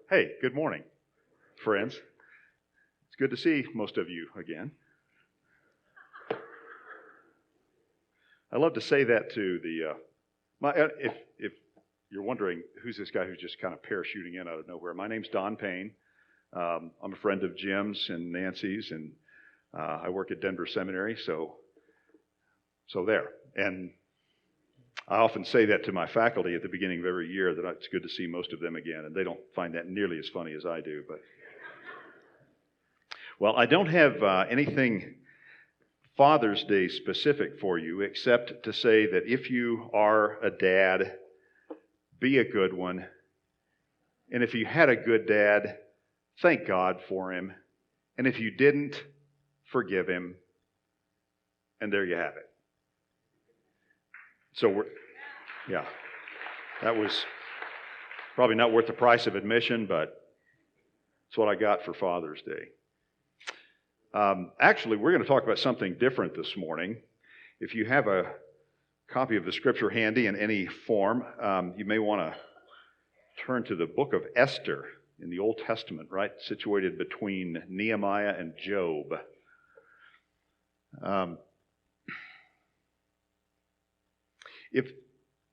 Hey, good morning, friends. It's good to see most of you again. I love to say that to if you're wondering who's this guy who's just kind of parachuting in out of nowhere. My name's Don Payne. I'm a friend of Jim's and Nancy's, and I work at Denver Seminary, so there. And I often say that to my faculty at the beginning of every year, that it's good to see most of them again, and they don't find that nearly as funny as I do. But well, I don't have anything Father's Day specific for you, except to say that if you are a dad, be a good one. And if you had a good dad, thank God for him. And if you didn't, forgive him. And there you have it. So that was probably not worth the price of admission, but it's what I got for Father's Day. Actually, we're going to talk about something different this morning. If you have a copy of the scripture handy in any form, you may want to turn to the book of Esther in the Old Testament, right, situated between Nehemiah and Job.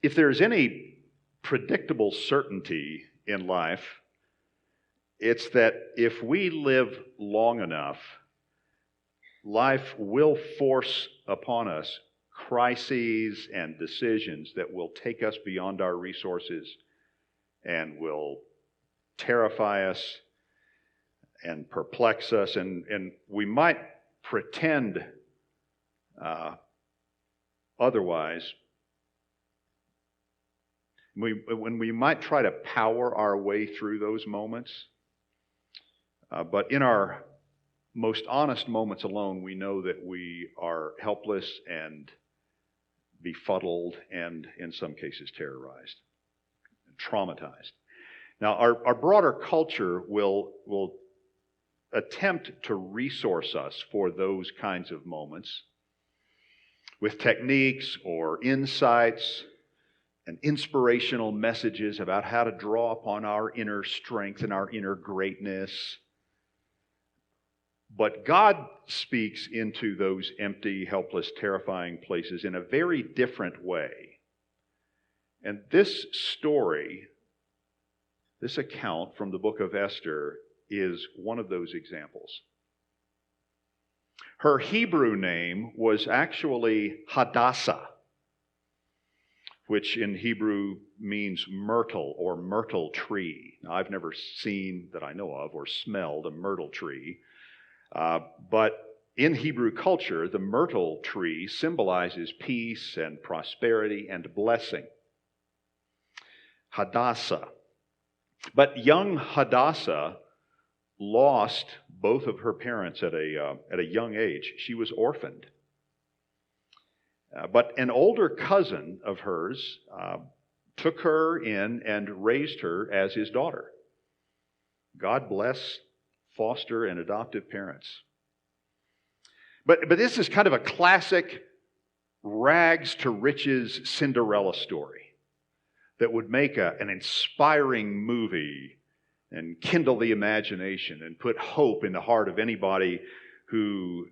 If there's any predictable certainty in life, it's that if we live long enough, life will force upon us crises and decisions that will take us beyond our resources and will terrify us and perplex us, and we might pretend otherwise. When we might try to power our way through those moments, but in our most honest moments alone, we know that we are helpless and befuddled and, in some cases, terrorized and traumatized. Now, our broader culture will attempt to resource us for those kinds of moments with techniques or insights and inspirational messages about how to draw upon our inner strength and our inner greatness. But God speaks into those empty, helpless, terrifying places in a very different way. And this story, this account from the book of Esther, is one of those examples. Her Hebrew name was actually Hadassah, which in Hebrew means myrtle or myrtle tree. Now, I've never seen, that I know of, or smelled a myrtle tree. But in Hebrew culture, the myrtle tree symbolizes peace and prosperity and blessing. Hadassah. But young Hadassah lost both of her parents at a young age. She was orphaned. But an older cousin of hers took her in and raised her as his daughter. God bless foster and adoptive parents. But this is kind of a classic rags to riches Cinderella story that would make an inspiring movie and kindle the imagination and put hope in the heart of anybody who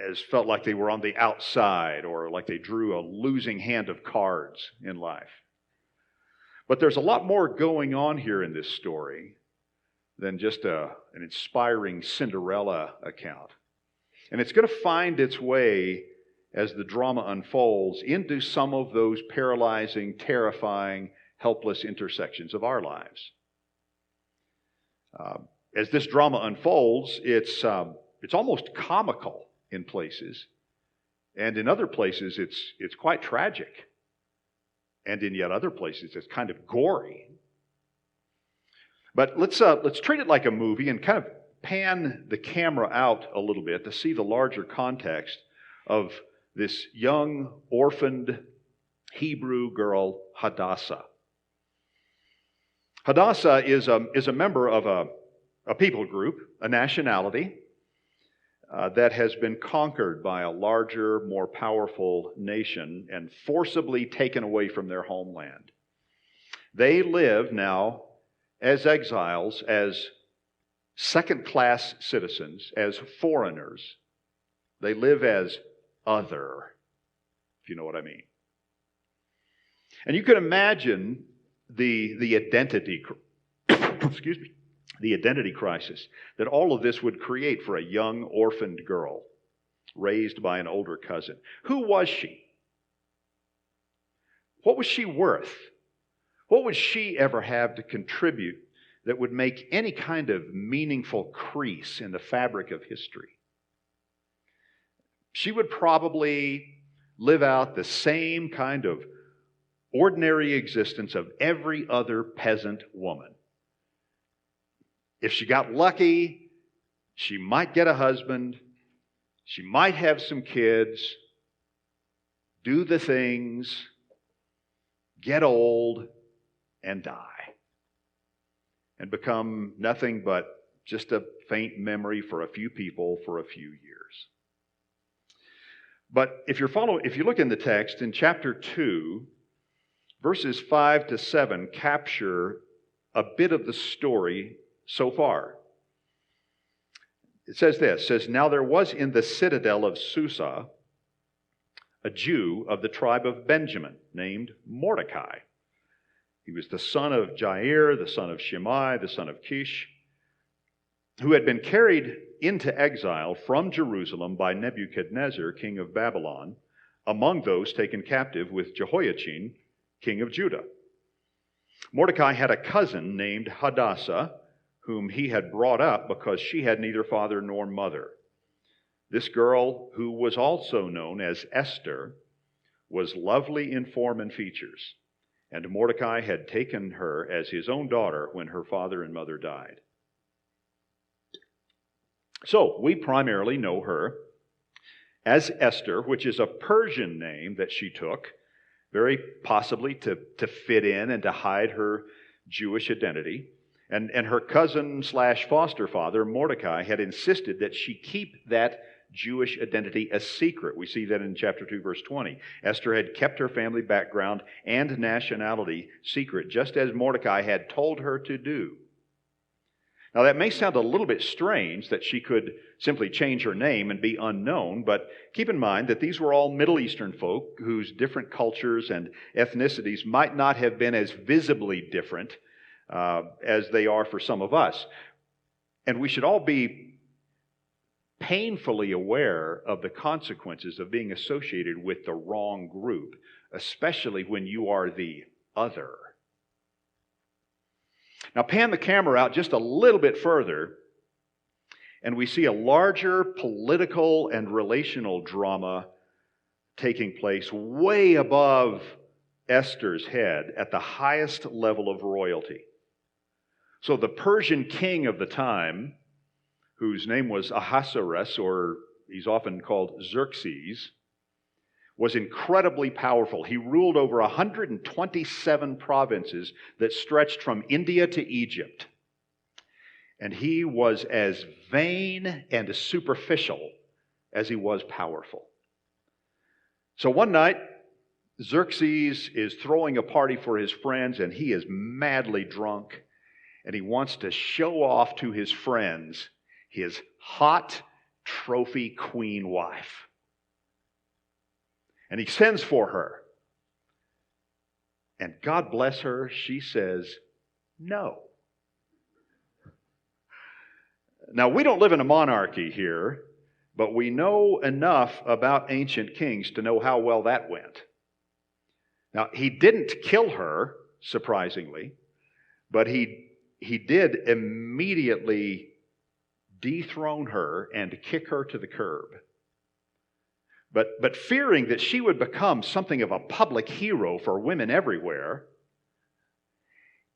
has felt like they were on the outside or like they drew a losing hand of cards in life. But there's a lot more going on here in this story than just an inspiring Cinderella account. And it's going to find its way, as the drama unfolds, into some of those paralyzing, terrifying, helpless intersections of our lives. As this drama unfolds, it's almost comical in places, and in other places it's quite tragic, and in yet other places it's kind of gory. But let's treat it like a movie and kind of pan the camera out a little bit to see the larger context of this young, orphaned Hebrew girl, Hadassah. Hadassah is a member of a people group, a nationality, that has been conquered by a larger, more powerful nation and forcibly taken away from their homeland. They live now as exiles, as second-class citizens, as foreigners. They live as other, if you know what I mean. And you can imagine the identity, excuse me, the identity crisis that all of this would create for a young orphaned girl raised by an older cousin. Who was she? What was she worth? What would she ever have to contribute that would make any kind of meaningful crease in the fabric of history? She would probably live out the same kind of ordinary existence of every other peasant woman. If she got lucky, she might get a husband, she might have some kids, do the things, get old, and die, and become nothing but just a faint memory for a few people for a few years. But if you look in the text, in chapter 2, verses 5 to 7 capture a bit of the story so far. It says this, now there was in the citadel of Susa a Jew of the tribe of Benjamin named Mordecai. He was the son of Jair, the son of Shimei, the son of Kish, who had been carried into exile from Jerusalem by Nebuchadnezzar, king of Babylon, among those taken captive with Jehoiachin, king of Judah. Mordecai had a cousin named Hadassah, whom he had brought up because she had neither father nor mother. This girl, who was also known as Esther, was lovely in form and features, and Mordecai had taken her as his own daughter when her father and mother died. So, we primarily know her as Esther, which is a Persian name that she took, very possibly to fit in and to hide her Jewish identity. And her cousin / foster father, Mordecai, had insisted that she keep that Jewish identity a secret. We see that in chapter 2, verse 20. Esther had kept her family background and nationality secret, just as Mordecai had told her to do. Now, that may sound a little bit strange that she could simply change her name and be unknown, but keep in mind that these were all Middle Eastern folk whose different cultures and ethnicities might not have been as visibly different as they are for some of us. And we should all be painfully aware of the consequences of being associated with the wrong group, especially when you are the other. Now, pan the camera out just a little bit further, and we see a larger political and relational drama taking place way above Esther's head at the highest level of royalty. So the Persian king of the time, whose name was Ahasuerus, or he's often called Xerxes, was incredibly powerful. He ruled over 127 provinces that stretched from India to Egypt. And he was as vain and as superficial as he was powerful. So one night, Xerxes is throwing a party for his friends, and he is madly drunk, and he wants to show off to his friends his hot trophy queen wife. And he sends for her. And God bless her, she says no. Now, we don't live in a monarchy here, but we know enough about ancient kings to know how well that went. Now, he didn't kill her, surprisingly, but he did immediately dethrone her and kick her to the curb. But fearing that she would become something of a public hero for women everywhere,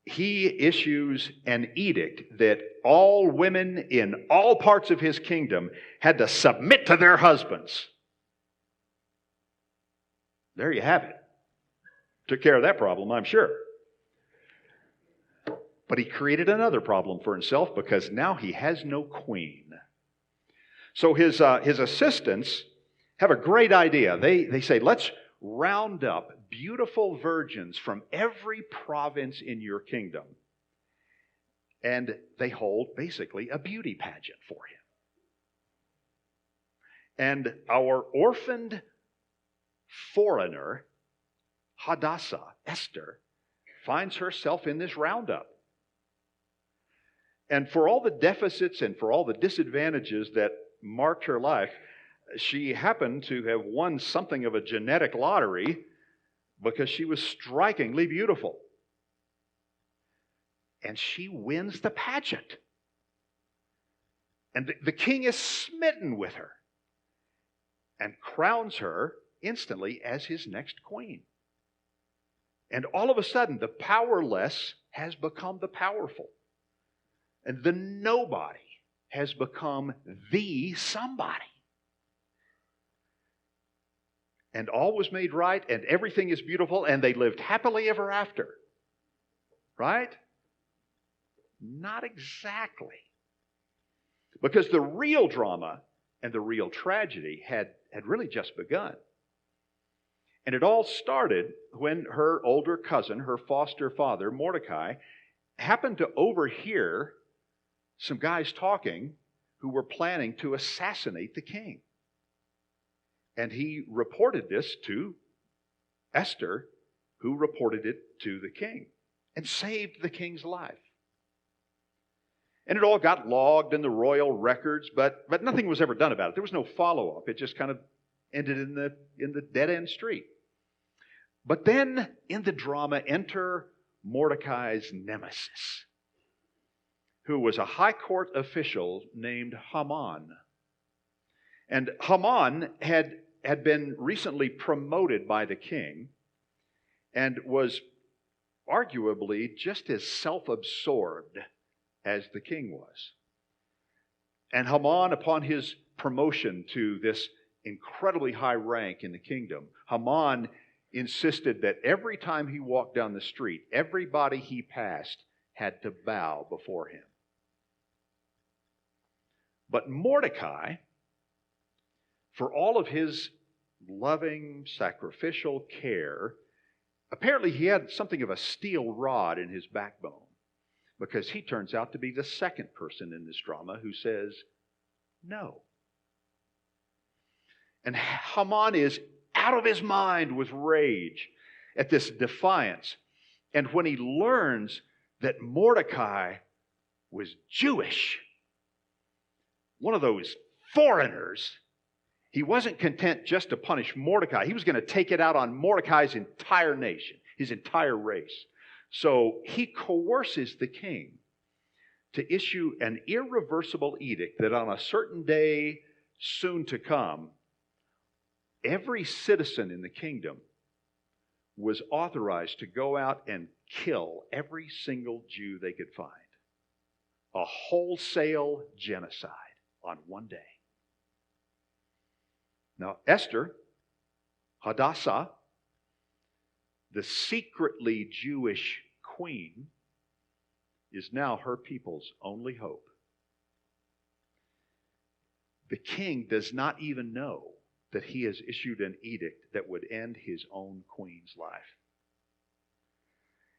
he issues an edict that all women in all parts of his kingdom had to submit to their husbands. There you have it. Took care of that problem, I'm sure. But he created another problem for himself because now he has no queen. So his assistants have a great idea. They say, let's round up beautiful virgins from every province in your kingdom and they hold basically a beauty pageant for him. And our orphaned foreigner, Hadassah, Esther, finds herself in this roundup. And for all the deficits and for all the disadvantages that marked her life, she happened to have won something of a genetic lottery because she was strikingly beautiful. And she wins the pageant. And the king is smitten with her and crowns her instantly as his next queen. And all of a sudden, the powerless has become the powerful. And the nobody has become the somebody. And all was made right, and everything is beautiful, and they lived happily ever after. Right? Not exactly. Because the real drama and the real tragedy had really just begun. And it all started when her older cousin, her foster father, Mordecai, happened to overhear some guys talking who were planning to assassinate the king. And he reported this to Esther, who reported it to the king and saved the king's life. And it all got logged in the royal records, but nothing was ever done about it. There was no follow-up. It just kind of ended in the dead-end street. But then in the drama enter Mordecai's nemesis, who was a high court official named Haman. And Haman had been recently promoted by the king and was arguably just as self-absorbed as the king was. And Haman, upon his promotion to this incredibly high rank in the kingdom, Haman insisted that every time he walked down the street, everybody he passed had to bow before him. But Mordecai, for all of his loving, sacrificial care, apparently he had something of a steel rod in his backbone, because he turns out to be the second person in this drama who says no. And Haman is out of his mind with rage at this defiance. And when he learns that Mordecai was Jewish, one of those foreigners, he wasn't content just to punish Mordecai. He was going to take it out on Mordecai's entire nation, his entire race. So he coerces the king to issue an irreversible edict that on a certain day soon to come, every citizen in the kingdom was authorized to go out and kill every single Jew they could find. A wholesale genocide on one day. Now, Esther, Hadassah, the secretly Jewish queen, is now her people's only hope. The king does not even know that he has issued an edict that would end his own queen's life.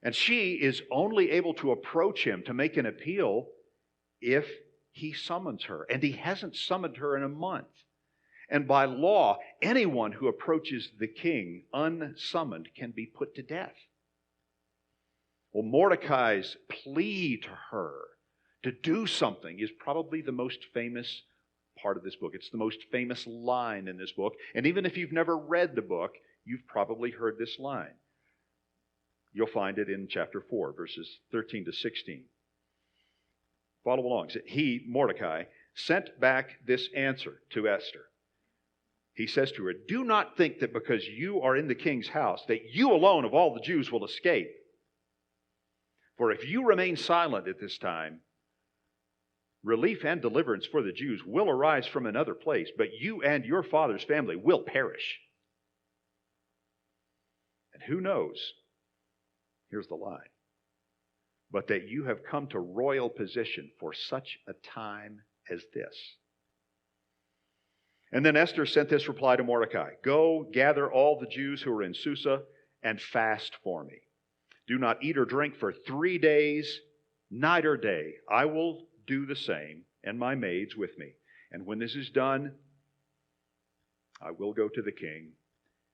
And she is only able to approach him to make an appeal if he summons her. And he hasn't summoned her in a month. And by law, anyone who approaches the king unsummoned can be put to death. Well, Mordecai's plea to her to do something is probably the most famous part of this book. It's the most famous line in this book. And even if you've never read the book, you've probably heard this line. You'll find it in chapter 4, verses 13 to 16. Follow along. He, Mordecai, sent back this answer to Esther. He says to her, "Do not think that because you are in the king's house, that you alone of all the Jews will escape. For if you remain silent at this time, relief and deliverance for the Jews will arise from another place, but you and your father's family will perish. And who knows," here's the line, "but that you have come to royal position for such a time as this." And then Esther sent this reply to Mordecai, "Go, gather all the Jews who are in Susa and fast for me. Do not eat or drink for 3 days, night or day. I will do the same, and my maids with me. And when this is done, I will go to the king,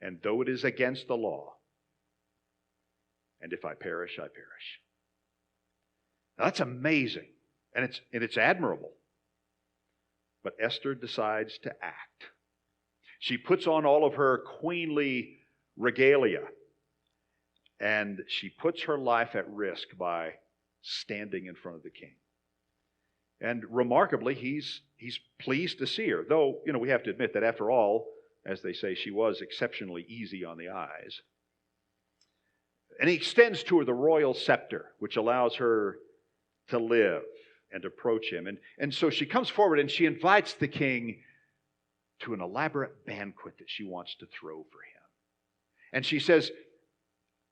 and though it is against the law, and if I perish, I perish. Now, that's amazing, and it's admirable. But Esther decides to act. She puts on all of her queenly regalia, and she puts her life at risk by standing in front of the king. And remarkably, he's pleased to see her. Though, we have to admit that after all, as they say, she was exceptionally easy on the eyes. And he extends to her the royal scepter, which allows her to live and approach him. And so she comes forward and she invites the king to an elaborate banquet that she wants to throw for him. And she says,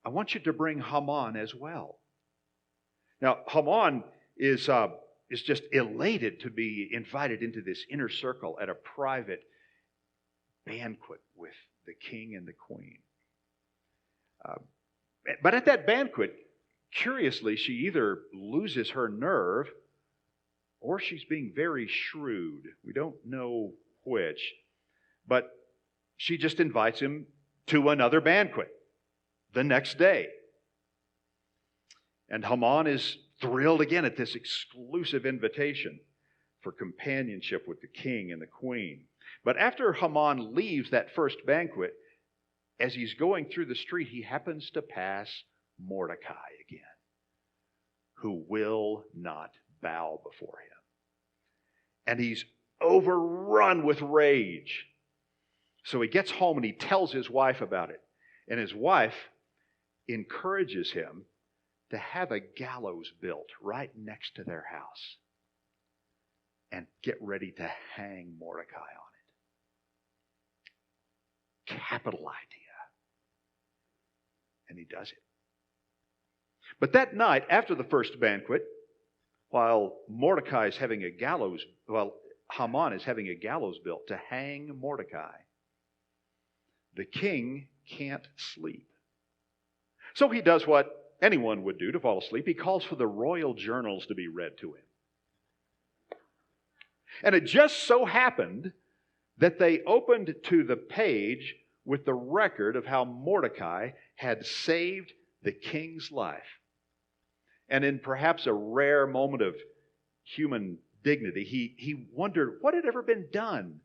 I want you to bring Haman as well. Now, Haman is just elated to be invited into this inner circle at a private banquet with the king and the queen. But at that banquet, curiously, she either loses her nerve or she's being very shrewd. We don't know which. But she just invites him to another banquet the next day. And Haman is thrilled again at this exclusive invitation for companionship with the king and the queen. But after Haman leaves that first banquet, as he's going through the street, he happens to pass Mordecai again, who will not bow before him. And he's overrun with rage. So he gets home and he tells his wife about it. And his wife encourages him to have a gallows built right next to their house and get ready to hang Mordecai on it. Capital idea. And he does it. But that night, after the first banquet, while Haman is having a gallows built to hang Mordecai, the king can't sleep. So he does what anyone would do to fall asleep. He calls for the royal journals to be read to him. And it just so happened that they opened to the page with the record of how Mordecai had saved the king's life. And in perhaps a rare moment of human dignity, he wondered what had ever been done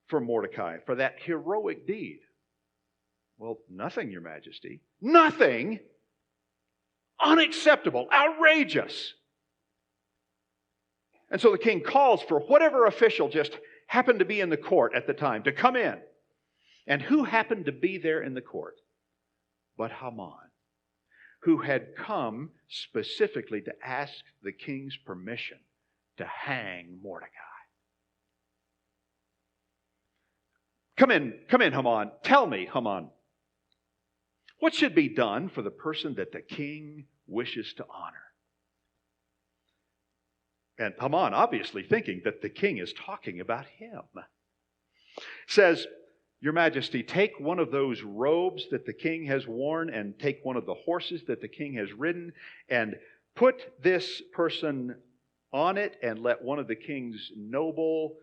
for Mordecai for that heroic deed. Well, nothing, Your Majesty. Nothing. Unacceptable. Outrageous. And so the king calls for whatever official just happened to be in the court at the time to come in. And who happened to be there in the court but Haman, who had come specifically to ask the king's permission to hang Mordecai. Come in, Haman. Tell me, Haman, what should be done for the person that the king wishes to honor? And Haman, obviously thinking that the king is talking about him, says, Your Majesty, take one of those robes that the king has worn and take one of the horses that the king has ridden and put this person on it and let one of the king's noble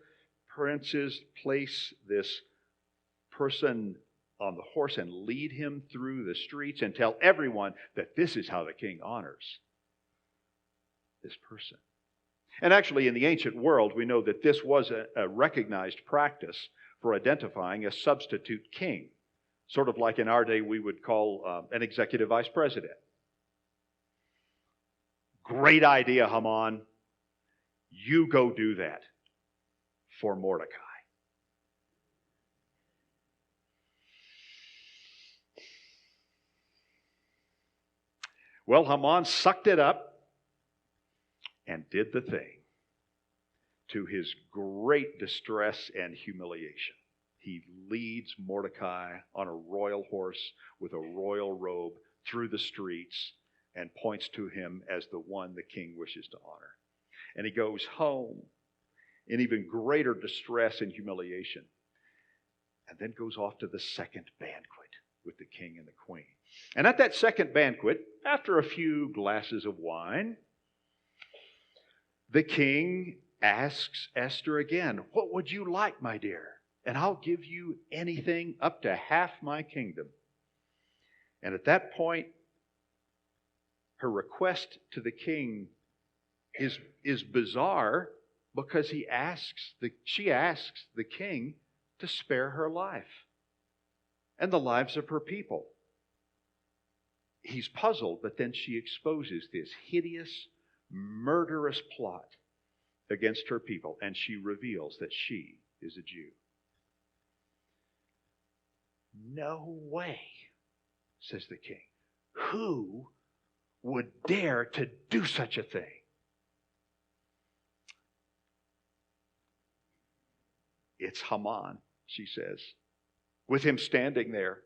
princes place this person on the horse and lead him through the streets and tell everyone that this is how the king honors this person. And actually, in the ancient world, we know that this was a recognized practice for identifying a substitute king. Sort of like in our day we would call an executive vice president. Great idea, Haman. You go do that for Mordecai. Well, Haman sucked it up and did the thing. To his great distress and humiliation, he leads Mordecai on a royal horse with a royal robe through the streets and points to him as the one the king wishes to honor. And he goes home in even greater distress and humiliation, and then goes off to the second banquet with the king and the queen. And at that second banquet, after a few glasses of wine, The king asks Esther again, "What would you like, my dear? And I'll give you anything up to half my kingdom." And at that point, her request to the king is bizarre because she asks the king to spare her life and the lives of her people. He's puzzled, but then she exposes this hideous, murderous plot against her people, and she reveals that she is a Jew. "No way," says the king. "Who would dare to do such a thing?" "It's Haman," she says, with him standing there.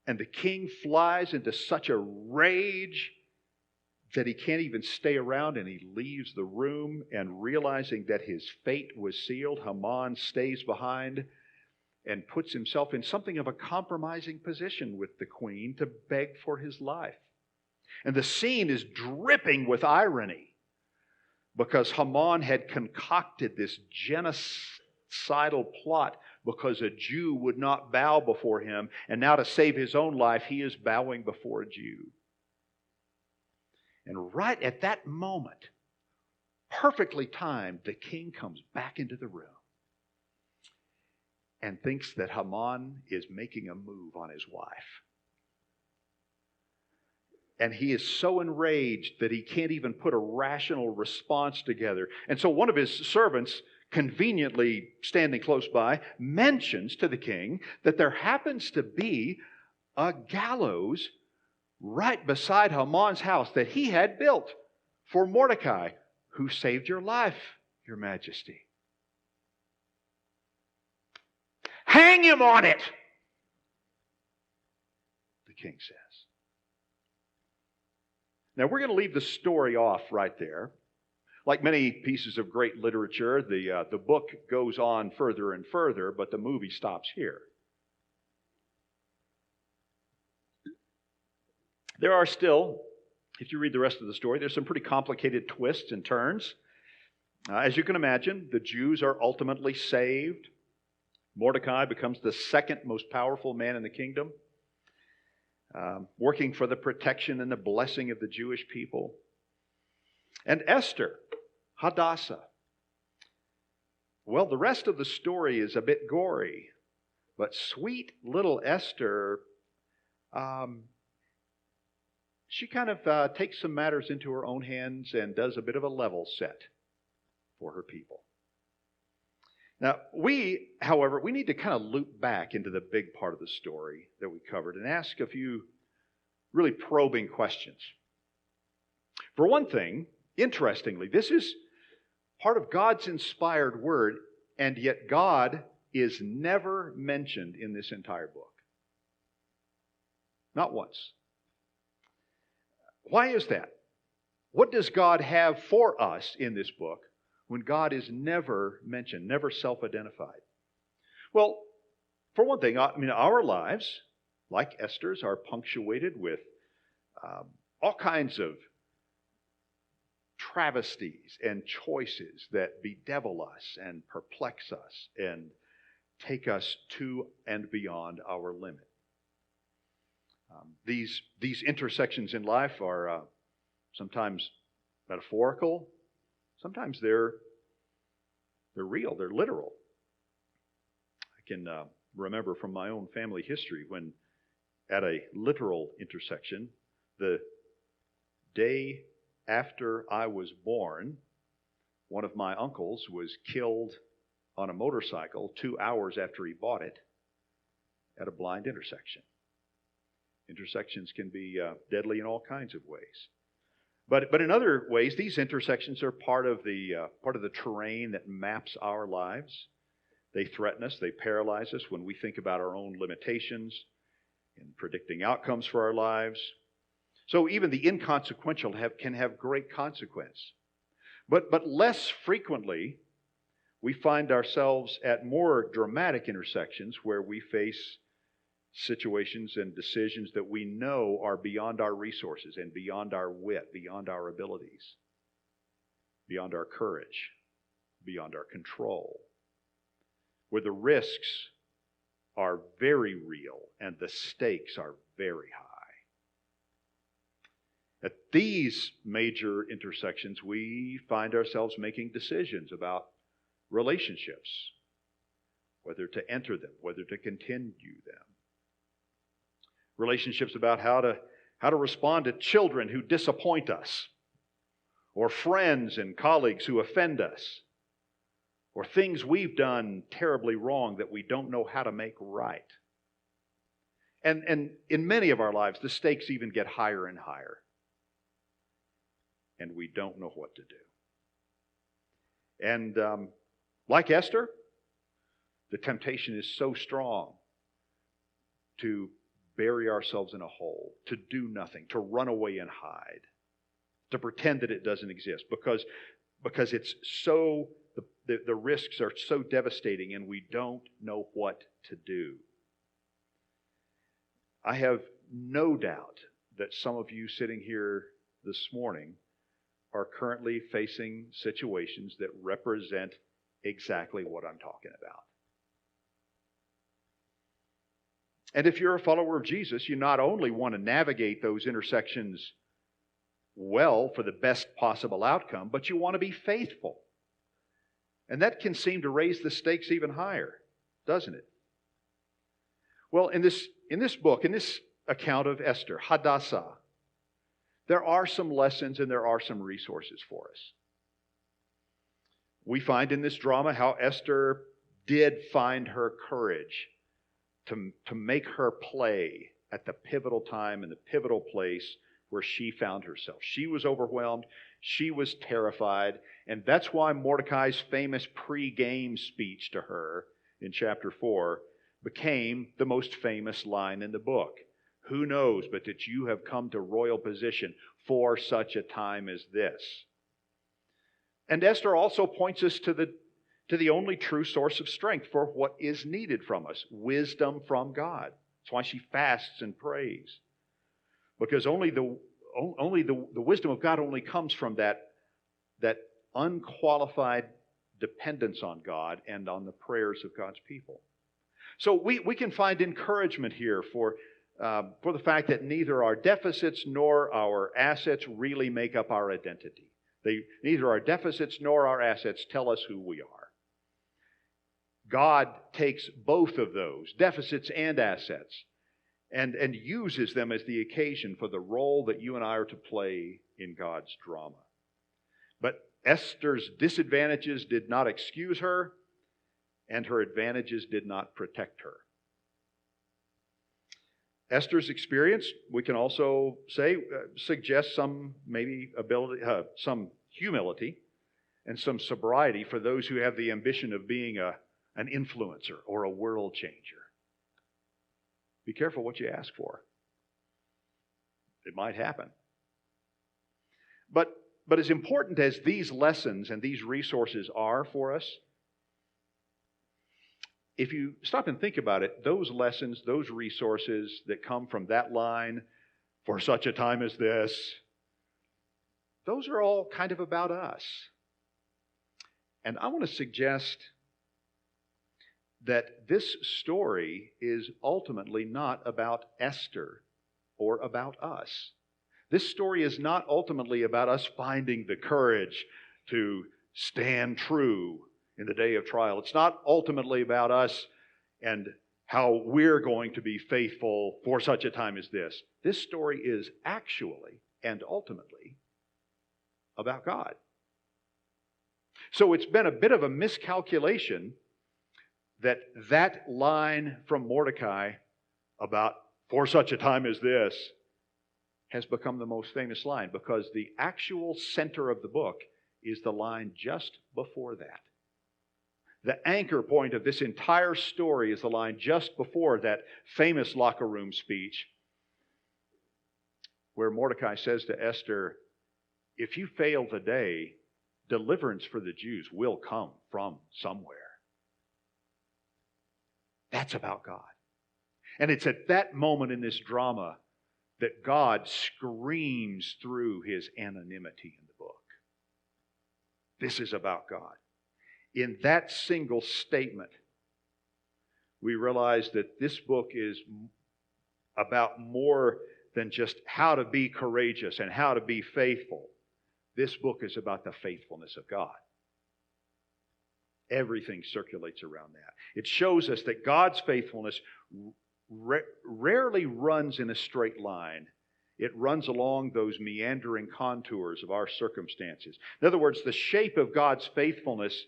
And the king flies into such a rage that he can't even stay around, and he leaves the room. And realizing that his fate was sealed, Haman stays behind and puts himself in something of a compromising position with the queen to beg for his life. And the scene is dripping with irony because Haman had concocted this genocidal plot because a Jew would not bow before him, and now to save his own life, he is bowing before a Jew. And right at that moment, perfectly timed, the king comes back into the room and thinks that Haman is making a move on his wife. And he is so enraged that he can't even put a rational response together. And so one of his servants, conveniently standing close by, mentions to the king that there happens to be a gallows right beside Haman's house that he had built for Mordecai, who saved your life, Your Majesty. "Hang him on it," the king says. Now, we're going to leave the story off right there. Like many pieces of great literature, the book goes on further and further, but the movie stops here. There are still, if you read the rest of the story, there's some pretty complicated twists and turns. As you can imagine, the Jews are ultimately saved. Mordecai becomes the second most powerful man in the kingdom, working for the protection and the blessing of the Jewish people. And Esther, Hadassah. Well, the rest of the story is a bit gory, but sweet little Esther, she kind of takes some matters into her own hands and does a bit of a level set for her people. Now, however, we need to kind of loop back into the big part of the story that we covered and ask a few really probing questions. For one thing, interestingly, this is part of God's inspired word, and yet God is never mentioned in this entire book. Not once. Why is that? What does God have for us in this book when God is never mentioned, never self-identified? Well, for one thing, our lives, like Esther's, are punctuated with all kinds of travesties and choices that bedevil us and perplex us and take us to and beyond our limit. These intersections in life are sometimes metaphorical, sometimes they're real, they're literal. I can remember from my own family history when at a literal intersection, the day after I was born, one of my uncles was killed on a motorcycle 2 hours after he bought it at a blind intersection. Intersections can be deadly in all kinds of ways. But in other ways, these intersections are part of the terrain that maps our lives. They threaten us, they paralyze us when we think about our own limitations in predicting outcomes for our lives. So even the inconsequential can have great consequence. But less frequently, we find ourselves at more dramatic intersections where we face situations and decisions that we know are beyond our resources and beyond our wit, beyond our abilities. beyond our courage, beyond our control, where the risks are very real and the stakes are very high. At these major intersections, we find ourselves making decisions about relationships, whether to enter them, whether to continue them. Relationships about how to respond to children who disappoint us, or friends and colleagues who offend us, or things we've done terribly wrong that we don't know how to make right. And in many of our lives, the stakes even get higher and higher, and we don't know what to do. And like Esther, the temptation is so strong to bury ourselves in a hole, to do nothing, to run away and hide, to pretend that it doesn't exist, because it's so, the risks are so devastating and we don't know what to do. I have no doubt that some of you sitting here this morning are currently facing situations that represent exactly what I'm talking about. And if you're a follower of Jesus, you not only want to navigate those intersections well for the best possible outcome, but you want to be faithful. And that can seem to raise the stakes even higher, doesn't it? Well, in this book, in this account of Esther, Hadassah, there are some lessons and there are some resources for us. We find in this drama how Esther did find her courage to make her play at the pivotal time and the pivotal place where she found herself. She was overwhelmed. She was terrified. And that's why Mordecai's famous pre-game speech to her in chapter 4 became the most famous line in the book. Who knows but that you have come to royal position for such a time as this? And Esther also points us to the only true source of strength for what is needed from us, wisdom from God. That's why she fasts and prays. Because only the wisdom of God only comes from that unqualified dependence on God and on the prayers of God's people. So we can find encouragement here for the fact that neither our deficits nor our assets really make up our identity. Neither our deficits nor our assets tell us who we are. God takes both of those, deficits and assets, and uses them as the occasion for the role that you and I are to play in God's drama. But Esther's disadvantages did not excuse her, and her advantages did not protect her. Esther's experience, we can also say, suggests some some humility and some sobriety for those who have the ambition of being an influencer or a world changer. Be careful what you ask for. It might happen. But as important as these lessons and these resources are for us, if you stop and think about it, those lessons, those resources that come from that line, for such a time as this, those are all kind of about us. And I want to suggest that this story is ultimately not about Esther or about us. This story is not ultimately about us finding the courage to stand true in the day of trial. It's not ultimately about us and how we're going to be faithful for such a time as this. This story is actually and ultimately about God. So it's been a bit of a miscalculation that line from Mordecai about for such a time as this has become the most famous line, because the actual center of the book is the line just before that. The anchor point of this entire story is the line just before that famous locker room speech where Mordecai says to Esther, if you fail today, deliverance for the Jews will come from somewhere. That's about God. And it's at that moment in this drama that God screams through his anonymity in the book. this is about God. In that single statement, we realize that this book is about more than just how to be courageous and how to be faithful. This book is about the faithfulness of God. Everything circulates around that. It shows us that God's faithfulness rarely runs in a straight line. It runs along those meandering contours of our circumstances. In other words, the shape of God's faithfulness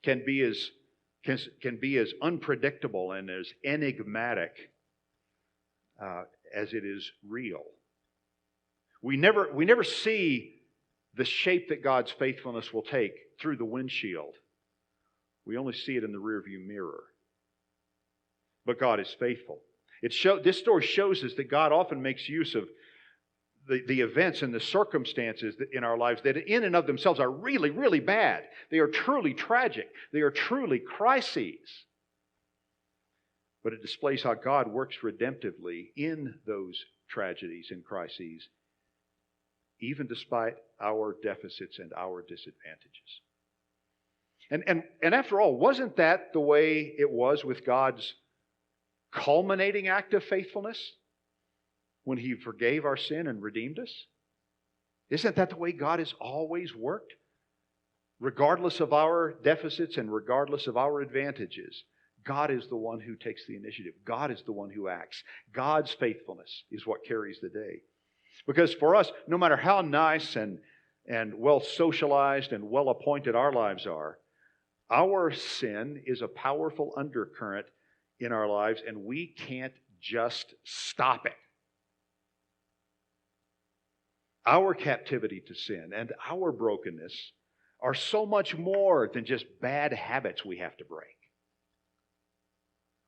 can be as unpredictable and as enigmatic as it is real. We never see the shape that God's faithfulness will take through the windshield. We only see it in the rearview mirror. But God is faithful. This story shows us that God often makes use of the events and the circumstances in our lives that in and of themselves are really, really bad. They are truly tragic. They are truly crises. But it displays how God works redemptively in those tragedies and crises, even despite our deficits and our disadvantages. And after all, wasn't that the way it was with God's culminating act of faithfulness when He forgave our sin and redeemed us? Isn't that the way God has always worked? Regardless of our deficits and regardless of our advantages, God is the one who takes the initiative. God is the one who acts. God's faithfulness is what carries the day. Because for us, no matter how nice and well socialized and well appointed our lives are, our sin is a powerful undercurrent in our lives, and we can't just stop it. Our captivity to sin and our brokenness are so much more than just bad habits we have to break.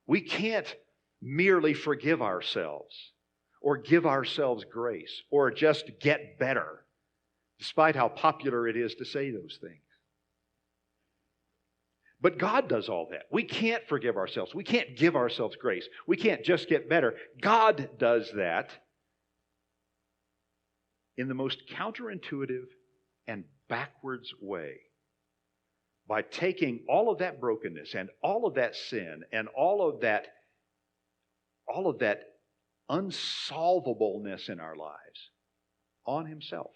We can't merely forgive ourselves or give ourselves grace or just get better, despite how popular it is to say those things. But God does all that. We can't forgive ourselves. We can't give ourselves grace. We can't just get better. God does that in the most counterintuitive and backwards way, by taking all of that brokenness and all of that sin and all of that unsolvableness in our lives on Himself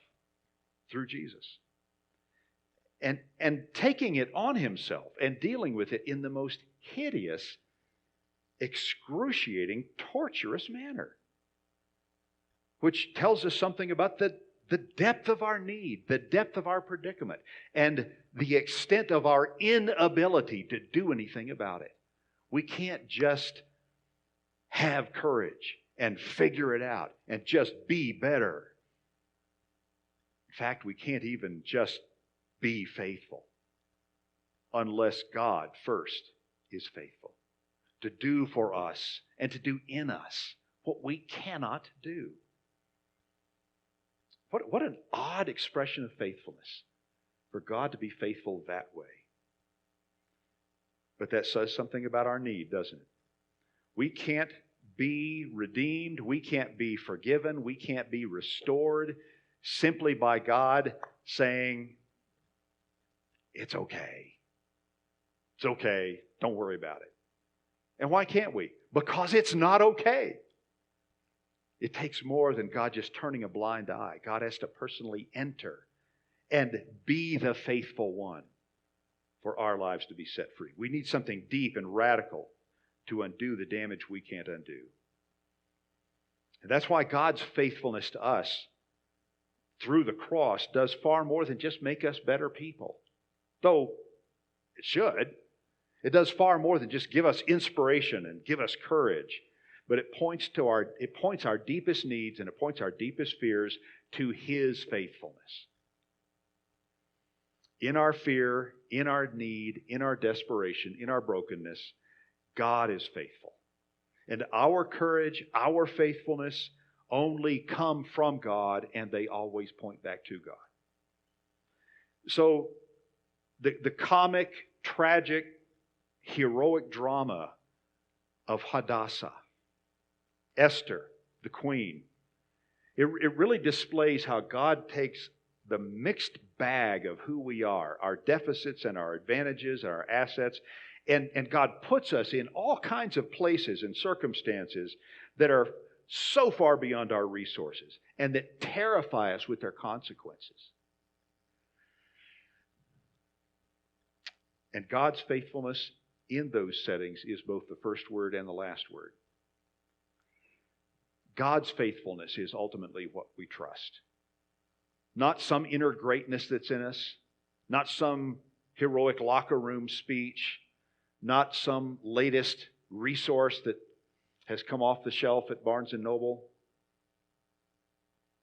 through Jesus. And taking it on Himself and dealing with it in the most hideous, excruciating, torturous manner. Which tells us something about the depth of our need, the depth of our predicament, and the extent of our inability to do anything about it. We can't just have courage and figure it out and just be better. In fact, we can't even just be faithful unless God first is faithful to do for us and to do in us what we cannot do. What an odd expression of faithfulness for God to be faithful that way. But that says something about our need, doesn't it? We can't be redeemed. We can't be forgiven. We can't be restored simply by God saying, it's okay. It's okay. Don't worry about it. And why can't we? Because it's not okay. It takes more than God just turning a blind eye. God has to personally enter and be the faithful one for our lives to be set free. We need something deep and radical to undo the damage we can't undo. And that's why God's faithfulness to us through the cross does far more than just make us better people. Though it should. It does far more than just give us inspiration and give us courage. But it points our deepest needs and it points our deepest fears to His faithfulness. In our fear, in our need, in our desperation, in our brokenness, God is faithful. And our courage, our faithfulness only come from God, and they always point back to God. So the comic, tragic, heroic drama of Hadassah, Esther, the queen, it really displays how God takes the mixed bag of who we are, our deficits and our advantages, our assets. And God puts us in all kinds of places and circumstances that are so far beyond our resources and that terrify us with their consequences. And God's faithfulness in those settings is both the first word and the last word. God's faithfulness is ultimately what we trust. Not some inner greatness that's in us, not some heroic locker room speech, not some latest resource that has come off the shelf at Barnes & Noble.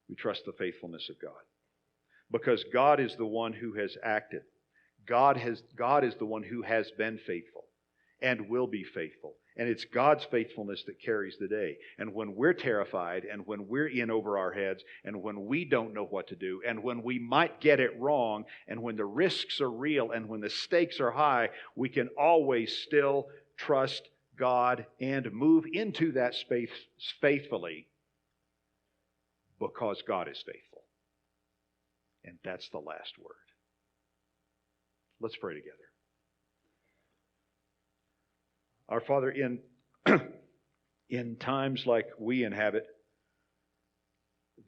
We trust the faithfulness of God. Because God is the one who has acted. God is the one who has been faithful and will be faithful. And it's God's faithfulness that carries the day. And when we're terrified, and when we're in over our heads, and when we don't know what to do, and when we might get it wrong, and when the risks are real, and when the stakes are high, we can always still trust God and move into that space faithfully because God is faithful. And that's the last word. Let's pray together. Our Father, in times like we inhabit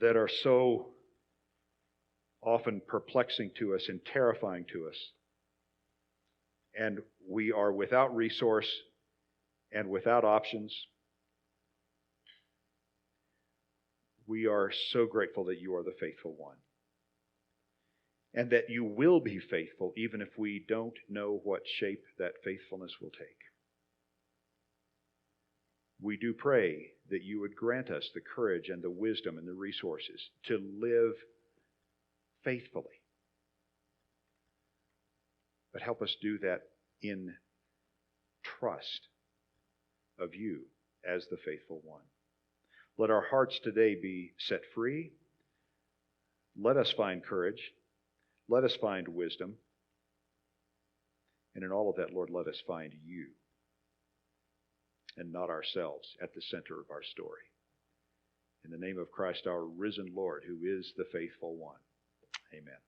that are so often perplexing to us and terrifying to us, and we are without resource and without options, we are so grateful that you are the faithful one. And that you will be faithful even if we don't know what shape that faithfulness will take. We do pray that you would grant us the courage and the wisdom and the resources to live faithfully. But help us do that in trust of you as the faithful one. Let our hearts today be set free. Let us find courage. Let us find wisdom. And in all of that, Lord, let us find you and not ourselves at the center of our story. In the name of Christ, our risen Lord, who is the faithful one. Amen.